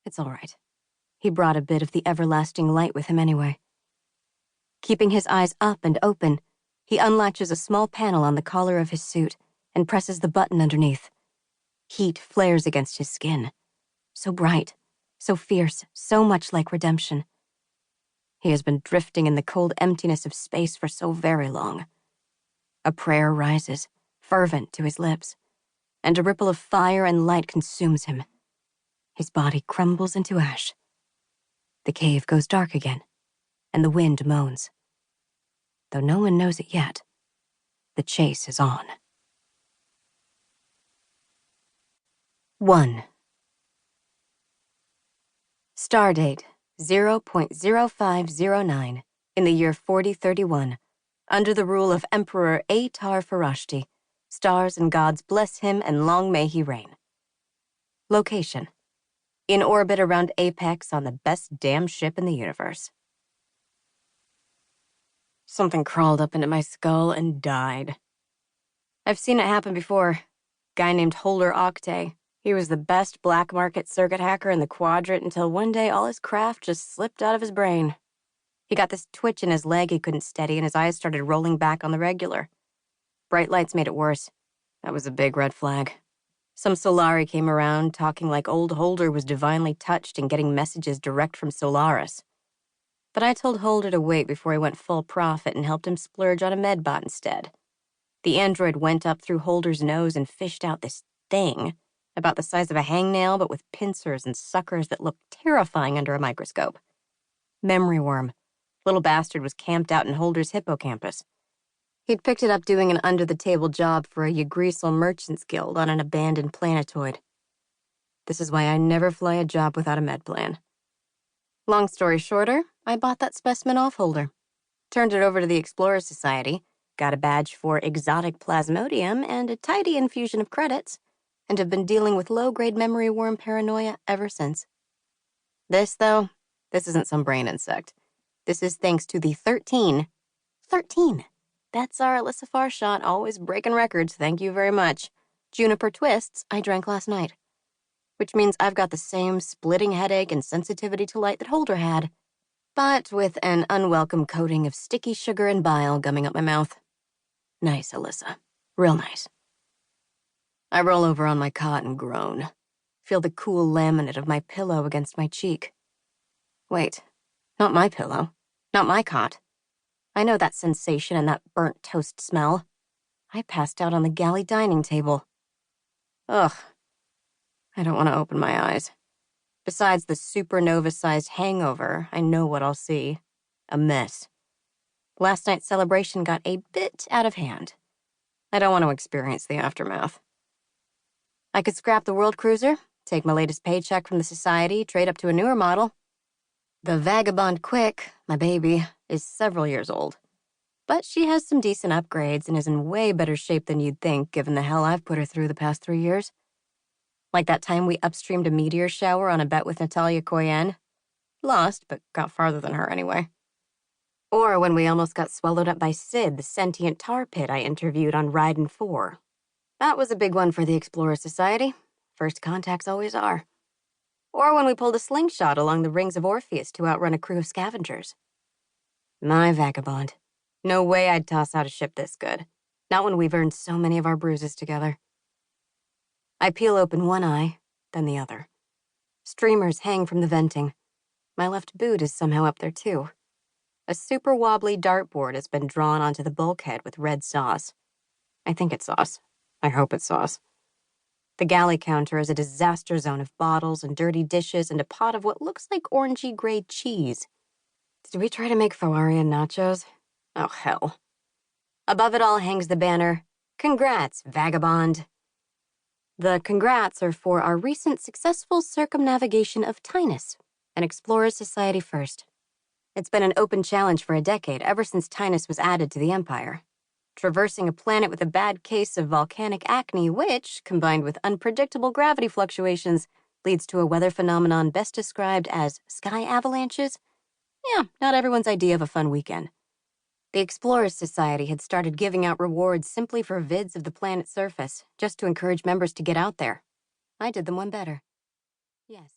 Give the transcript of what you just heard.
It's all right. He brought a bit of the everlasting light with him anyway. Keeping his eyes up and open, he unlatches a small panel on the collar of his suit and presses the button underneath. Heat flares against his skin. So bright, so fierce, so much like redemption. He has been drifting in the cold emptiness of space for so very long. A prayer rises, fervent to his lips, and a ripple of fire and light consumes him. His body crumbles into ash. The cave goes dark again, and the wind moans. Though no one knows it yet, the chase is on. 1. Stardate 0.0509 in the year 4031, under the rule of Emperor Atar Farashti. Stars and gods bless him and long may he reign. Location: in orbit around Apex on the best damn ship in the universe. Something crawled up into my skull and died. I've seen it happen before. Guy named Holder Octay. He was the best black market circuit hacker in the quadrant until one day all his craft just slipped out of his brain. He got this twitch in his leg he couldn't steady and his eyes started rolling back on the regular. Bright lights made it worse. That was a big red flag. Some Solari came around talking like old Holder was divinely touched and getting messages direct from Solaris. But I told Holder to wait before he went full profit and helped him splurge on a medbot instead. The android went up through Holder's nose and fished out this thing, about the size of a hangnail but with pincers and suckers that looked terrifying under a microscope. Memory worm. Little bastard was camped out in Holder's hippocampus. He'd picked it up doing an under-the-table job for a Ygrisil Merchants Guild on an abandoned planetoid. This is why I never fly a job without a med plan. Long story shorter, I bought that specimen off Holder, turned it over to the Explorer Society, got a badge for exotic plasmodium and a tidy infusion of credits, and have been dealing with low-grade memory worm paranoia ever since. This, though, this isn't some brain insect. This is thanks to the 13. That's our Alyssa Farshot, always breaking records, thank you very much. Juniper twists I drank last night. Which means I've got the same splitting headache and sensitivity to light that Holder had, but with an unwelcome coating of sticky sugar and bile gumming up my mouth. Nice, Alyssa. Real nice. I roll over on my cot and groan. Feel the cool laminate of my pillow against my cheek. Wait, not my pillow. Not my cot. I know that sensation and that burnt toast smell. I passed out on the galley dining table. Ugh. I don't want to open my eyes. Besides the supernova-sized hangover, I know what I'll see. A mess. Last night's celebration got a bit out of hand. I don't want to experience the aftermath. I could scrap the World Cruiser, take my latest paycheck from the Society, trade up to a newer model. The Vagabond Quick, my baby, is several years old. But she has some decent upgrades and is in way better shape than you'd think, given the hell I've put her through the past 3 years. Like that time we upstreamed a meteor shower on a bet with Natalia Koyen. Lost, but got farther than her anyway. Or when we almost got swallowed up by Sid, the sentient tar pit I interviewed on Ryden 4. That was a big one for the Explorer Society. First contacts always are. Or when we pulled a slingshot along the rings of Orpheus to outrun a crew of scavengers. My Vagabond. No way I'd toss out a ship this good. Not when we've earned so many of our bruises together. I peel open one eye, then the other. Streamers hang from the venting. My left boot is somehow up there too. A super wobbly dartboard has been drawn onto the bulkhead with red sauce. I think it's sauce. I hope it's sauce. The galley counter is a disaster zone of bottles and dirty dishes and a pot of what looks like orangey gray cheese. Did we try to make Fawarian nachos? Oh, hell. Above it all hangs the banner, "Congrats, Vagabond." The congrats are for our recent successful circumnavigation of Tinus, an Explorer Society first. It's been an open challenge for a decade, ever since Tinus was added to the Empire. Traversing a planet with a bad case of volcanic acne, which, combined with unpredictable gravity fluctuations, leads to a weather phenomenon best described as sky avalanches. Yeah, not everyone's idea of a fun weekend. The Explorers Society had started giving out rewards simply for vids of the planet's surface, just to encourage members to get out there. I did them one better. Yes.